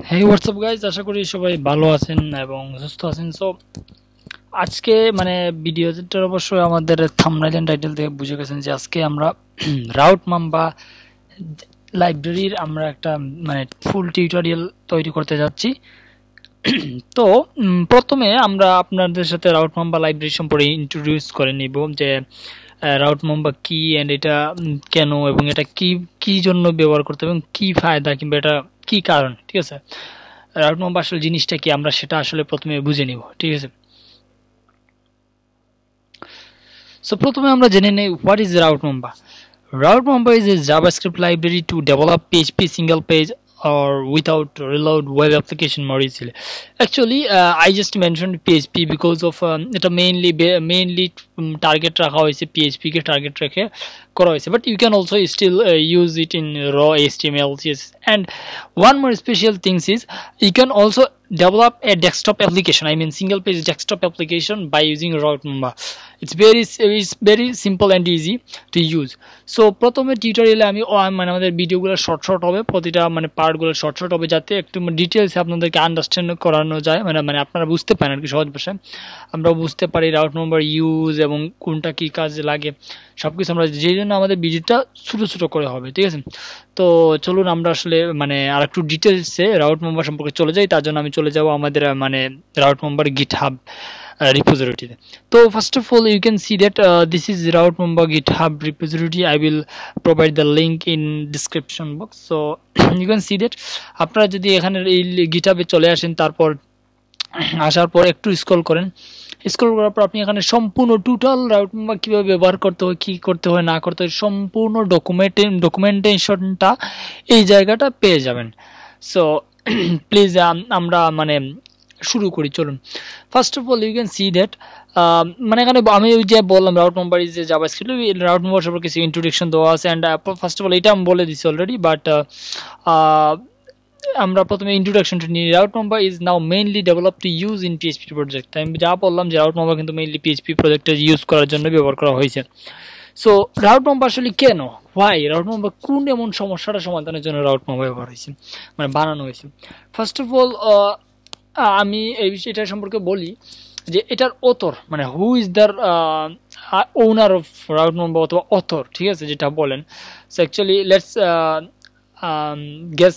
Hey, what's up guys? আশা করি সবাই ভালো আছেন এবং সুস্থ আছেন। সো আজকে ভিডিওটার অবশ্যই আমাদের থাম্বনেল এন্ড টাইটেল থেকে বুঝে গেছেন যে আজকে আমরা রাউট মাম্বা লাইব্রেরির আমরা একটা ফুল টিউটোরিয়াল তৈরি করতে যাচ্ছি। তো প্রথমে আমরা আপনাদের সাথে রাউট মাম্বা লাইব্রেরি সম্পর্কে ইন্ট্রোডিউস করে নিব যে রাউট মাম্বা কি এন্ড এটা কেন এবং এটা কি জন্য ব্যবহার করতে এবং কি ফায়দা কিংবা এটা কি কারণ, ঠিক আছে। রাউটমাম্বা আসলে জিনিসটা কি আমরা সেটা আসলে প্রথমে বুঝে নিব, ঠিক আছে। সো প্রথমে আমরা জেনে নেই what is Routemamba. Routemamba is a JavaScript library to develop PHP single page or without reload web application more easily. Actually, I just mentioned PHP because of it mainly target রাখা হয়েছে PHP কে target রেখে করা হয়েছে, but you can also still use it in raw HTML, CSS. And one more special thing is you can also develop a desktop application, I mean single page desktop application by using Routemamba. It's very simple and easy to use. So প্রথমে টিউটোরিয়ালে আমি আমাদের ভিডিওগুলো short হবে, প্রতিটা পার্টগুলো short হবে যাতে একটু ডিটেইলসে আপনাদেরকে আন্ডারস্ট্যান্ড করানো যায়, আপনারা বুঝতে পারেন আর কি, সহজ ভাষায় আমরা বুঝতে পারি রাউটমাম্বার ইউজ এবং কোনটা কি কাজে লাগে সবকিছু আমরা, যেই জন্য আমাদের ভিডিওটা ছোট করে হবে, ঠিক আছে। তো চলুন আমরা আসলে আর একটু ডিটেইলসে রাউটমাম্বা সম্পর্কে চলে যাই। তার জন্য আমি চলে যাব আমাদের রাউটমাম্বার GitHub repository. So first of all you can see that this is Routemamba GitHub repository. I will provide the link in description box. So you can see that আপনারা যদি এখানে এই গিটহাবে চলে আসেন, তারপর আসার পর একটু স্ক্রল করেন, স্ক্রল করার পর আপনি এখানে সম্পূর্ণ টোটাল রাউটমাম্বা কিভাবে ব্যবহার করতে হয়, কি করতে হয় না করতে হয় সম্পূর্ণ ডকুমেন্টেশনটা এই জায়গাটা পেয়ে যাবেন। সো প্লিজ আমরা শুরু করি, চলুন। First of all you can see that এখানে আমি ওই যে বললাম রাউটমাম্বা ইজ এ জাভাস্ক্রিপ্ট, রাউটমাম্বা সম্পর্কে কিছু ইন্ট্রোডাকশন দেওয়া আছে। অ্যান্ড ফার্স্ট অফ অল এটা আমি বলে দিচ্ছি অলরেডি, বাট আমরা প্রথমে ইন্ট্রোডাকশনটা নিই। Routemamba is now mainly develop to use in PHP project. আমি যা বললাম যে রাউটমাম্বা কিন্তু মেইনলি পিএইচপি প্রজেক্টে ইউজ করার জন্য ব্যবহার করা হয়েছে। সো রাউটমাম্বা আসলে কেন, হোয়াই রাউটমাম্বা, কোন এমন সমস্যাটা সমাধানের জন্য রাউটমাম্বা ব্যবহার হয়েছে, বানানো হয়েছে। ফার্স্ট অফ অল আমি এই বিষয়টা সম্পর্কে বলি যে এটার author who is the owner of Routemamba অথবা অথর, ঠিক আছে, যেটা বলেন। So actually let's guess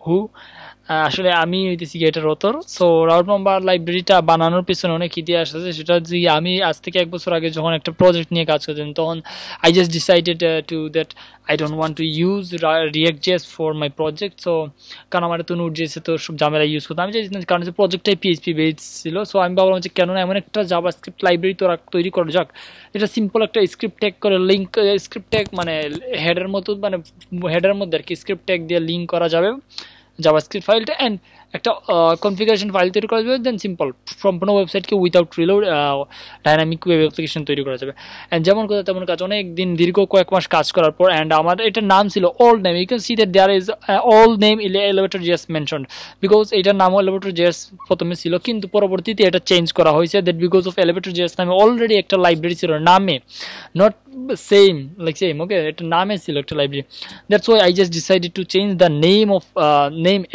who. আসলে আমি হইতেছি এটার অথর। সো রাউটমাম্বা লাইব্রেরিটা বানানোর পিছনে অনেক ইতিহাস আছে, সেটা যে আমি আজ থেকে 1 বছর আগে যখন একটা প্রজেক্ট নিয়ে কাজ করতাম তখন I just decided to that I don't want to use React.js for my project. So কারণ আমার তো Node.js তো সব ঝামেলা ইউজ করতাম, আমি কারণ প্রজেক্টটাই PHP বেস ছিল। সো আমি ভাবলাম যে কেন না এমন একটা জাভাস্ক্রিপ্ট লাইব্রেরি তৈরি করা যাক, এটা সিম্পল একটা স্ক্রিপ্ট ট্যাগ করে লিঙ্ক, স্ক্রিপ্ট ট্যাগ হেডের মতো হেডের মধ্যে আর কি স্ক্রিপ্ট ট্যাগ দিয়ে লিঙ্ক করা যাবে জাভাস্ক্রিপ্ট ফাইলটা, অ্যান্ড একটা কনফিগারেশন ফাইল তৈরি করা যাবে, দেন সিম্পল সম্পূর্ণ ওয়েবসাইটকে without reload dynamic web application তৈরি করা যাবে। অ্যান্ড যেমন কথা তেমন কাজ, অনেক দিন দীর্ঘ কয়েক মাস কাজ করার পর, অ্যান্ড আমার এটার নাম ছিল all name. You can see that there is all name elevator.js mentioned, because এটার নামও elevator.js প্রথমে ছিল, কিন্তু পরবর্তীতে এটা চেঞ্জ করা হয়েছে দ্যাট বিকজ অফ elevator.js নামে অলরেডি একটা লাইব্রেরি ছিল নামে, নট সেম ওকে, এটা নামে ছিল একটা library. That's why I just decided to change the name of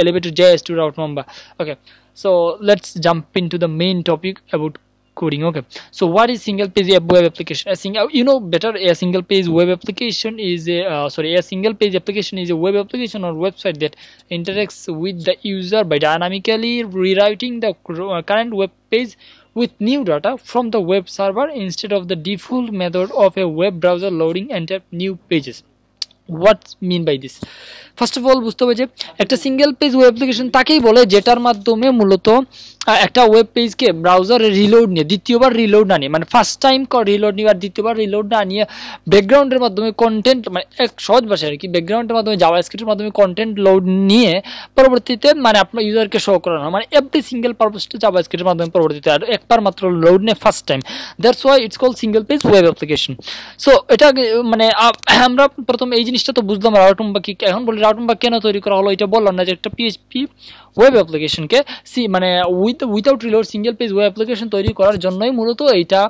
elevator.js to Routemamba. Okay, so let's jump into the main topic about coding. Okay, so what is single page web application? A single page web application is a single page application is a web application or website that interacts with the user by dynamically rewriting the current web page with new data from the web server instead of the default method of a web browser loading enter new pages. What mean by this? First of all বুঝতে হবে যে একটা single page web application তাকেই বলে যেটার মাধ্যমে মূলত একটা ওয়েব পেজকে ব্রাউজারে রিলোড নিয়ে দ্বিতীয়বার রিলোড না নিয়ে, ফার্স্ট টাইম রিলোড নিয়ে আর দ্বিতীয়বার রিলোড না নিয়ে ব্যাকগ্রাউন্ডের মাধ্যমে কন্টেন্ট, এক সহজ ভাষায় আর কি, ব্যাকগ্রাউন্ডের মাধ্যমে জাভাস্ক্রিপ্টের মাধ্যমে কন্টেন্ট লোড নিয়ে পরবর্তীতে আপনার ইউজারকে শো করানো, এভরি সিঙ্গেল পারপাসটা জাভাস্ক্রিপ্টের মাধ্যমে পরবর্তীতে আর একবার মাত্র লোড নিয়ে first time. That's why it's called single page web application. So এটা আমরা প্রথম এই জিনিসটা তো বুঝলাম রাউটমাম্বা কি। এখন বলি রাউটমাম্বা কেন তৈরি করা হলো, এটা বললাম না যে একটা পিএইচপি ওয়েব অ্যাপ্লিকেশনকে without reload single page web application তৈরি করার জন্যই মূলত এইটা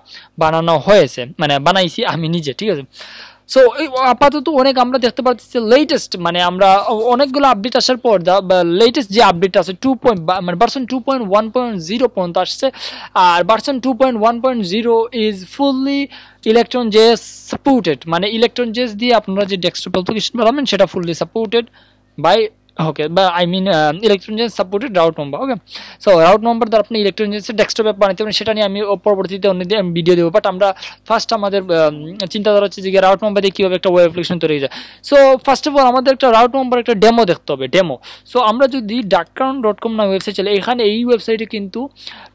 বানানো হয়েছে, বানাইছি আমি নিজে, ঠিক আছে। সো আপাতত অনেক আমরা দেখতে পাচ্ছি লেটেস্ট মানে আমরা অনেকগুলো আপডেট আসার পর লেটেস্ট যে আপডেট আছে 2. মানে ভার্সন 2.1.0 পর্যন্ত আসছে আর version 2.1.0 is fully Electron JS supported মানে ইলেকট্রন জেএস দিয়ে আপনারা যে ডেস্কটপ অ্যাপ্লিকেশন বানাবেন সেটা ফুললি সাপোর্টেড বাই ওকে বা I mean Electron JS supported Routemamba okay so Routemamba দ্বারা আপনি ইলেকট্রন জেএস ডেস্কটপ অ্যাপ বানাতে পারেন সেটা নিয়ে আমি পরবর্তীতে অন্যদিন আমি ভিডিও দেবো বাট আমরা ফার্স্ট আমাদের চিন্তাধারা হচ্ছে যে Routemamba দিয়ে কীভাবে একটা ওয়েব অ্যাপ্লিকেশন তৈরি হয়ে যায় সো ফার্স্ট অফ অল আমাদের একটা Routemamba একটা ডেমো দেখতে হবে ডেমো সো আমরা যদি darkground.com না ওয়েবসাইট চলে এখানে এই ওয়েবসাইটে কিন্তু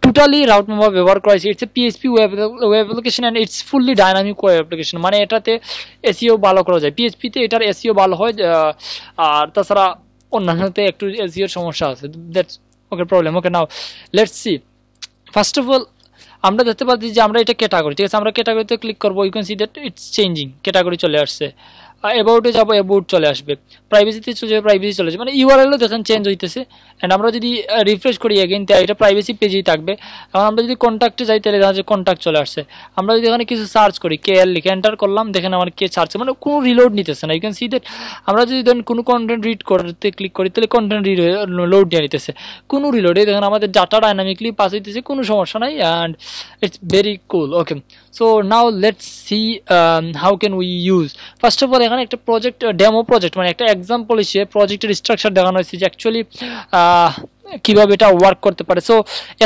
টোটালি Routemamba ব্যবহার করা হয়েছে it's a PHP web application and it's fully dynamic web application মানে এটাতে এসইও ভালো করা যায় পিএইচপিতে এটার এসইও ভালো হয় আর তাছাড়া অন্যান্যতে একটু এসইওর সমস্যা আছে that's okay problem okay now let's see first of all আমরা দেখতে পাচ্ছি যে আমরা এটা ক্যাটাগরি ঠিক আছে আমরা ক্যাটাগরিতে ক্লিক করবো you can see that it's changing category চলে আসছে অ্যাবাউটে যাবো অ্যাবাউট চলে আসবে প্রাইভেসিতে চলে যাবে প্রাইভেসি চলে যাবে মানে ইউআরএলও দেখেন চেঞ্জ হইতেছে অ্যান্ড আমরা যদি রিফ্রেশ করি এগেইন এটা প্রাইভেসি পেজেই থাকবে এখন আমরা যদি কন্ট্যাক্টে যাই তাহলে দেখা যাচ্ছে কন্ট্যাক্ট চলে আসছে আমরা যদি এখানে কিছু সার্চ করি KL লিখে এন্টার করলাম দেখেন আমার কে সার্চ মানে কোনো রিলোড নিতেছে না ইউ ক্যান সি দ্যাট আমরা যদি ধরেন কোনো কন্টেন্ট রিড করতে ক্লিক করি তাহলে কন্টেন্ট লোড নিয়ে নিতেছে কোনো রিলোডে দেখেন আমাদের ডাটা ডাইনামিকলি পাস হইতেছে কোনো সমস্যা নাই and it's very cool okay so now let's see how can we use first of all এখানে একটা প্রজেক্ট ডেমো প্রজেক্ট মানে একটা এক্সাম্পল হিসেবে প্রজেক্টের স্ট্রাকচার দেখানো হয়েছে যে অ্যাকচুয়ালি কীভাবে এটা ওয়ার্ক করতে পারে সো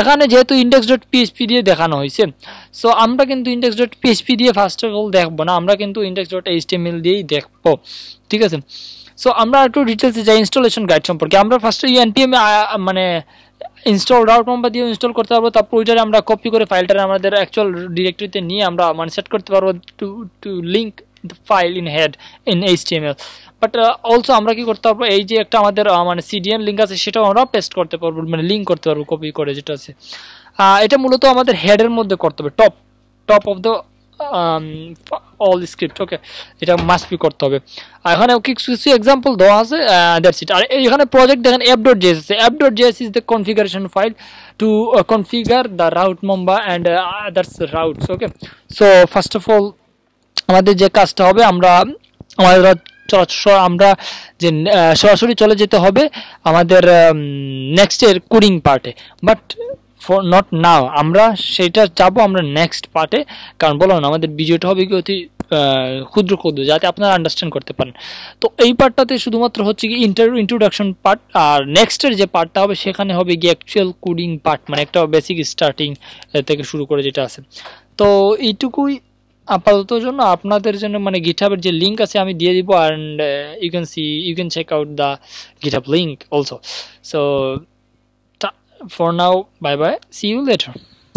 এখানে যেহেতু index.php দিয়ে দেখানো হয়েছে সো আমরা কিন্তু index.php দিয়ে ফার্স্ট অফ অল দেখবো না আমরা কিন্তু index.html দিয়েই দেখবো ঠিক আছে সো আমরা একটু ডিটেলসে যাই ইনস্টলেশন গাইড সম্পর্কে আমরা ফার্স্টে npm মানে ইনস্টল Routemamba দিয়ে ইনস্টল করতে পারবো তারপর ওইটারে আমরা কপি করে ফাইলটা আমাদের অ্যাকচুয়াল ডিরেক্টরিতে নিয়ে আমরা মানে সেট করতে পারবো two link the file in head in HTML but also আমরা কি করতে পারবো এই যে একটা আমাদের মানে CDN লিঙ্ক আছে সেটাও আমরা পেস্ট করতে পারবো মানে লিঙ্ক করতে পারবো কপি করে যেটা আছে এটা মূলত আমাদের হেডের মধ্যে করতে হবে top of the all script okay এটা মাস্ট বি করতে হবে আর এখানে কিছু এক্সাম্পল দেওয়া আছে দ্যাটস ইট আর এখানে প্রজেক্ট দেখেন app.js আছে app.js is the configuration file to configure the Routemamba and others routes okay so first of all আমাদের যে কাজটা হবে আমরা যে সরাসরি চলে যেতে হবে আমাদের নেক্সটের কোডিং পার্টে বাট ফর নট নাও আমরা সেটা যাব আমরা নেক্সট পার্টে কারণ বললাম না আমাদের ভিডিওটা হবে কি অতি ক্ষুদ্র যাতে আপনারা আন্ডারস্ট্যান্ড করতে পারেন তো এই পার্টটাতে শুধুমাত্র হচ্ছে কি ইন্ট্রোডাকশন পার্ট আর নেক্সটের যে পার্টটা হবে সেখানে হবে কি অ্যাকচুয়াল কোডিং পার্ট মানে একটা বেসিক স্টার্টিং থেকে শুরু করে যেটা আছে তো এইটুকুই আপাতত জন্য আপনাদের জন্য মানে গিটহাবের যে লিঙ্ক আছে আমি দিয়ে দিব and you can check out the GitHub link also so for now bye bye see you letter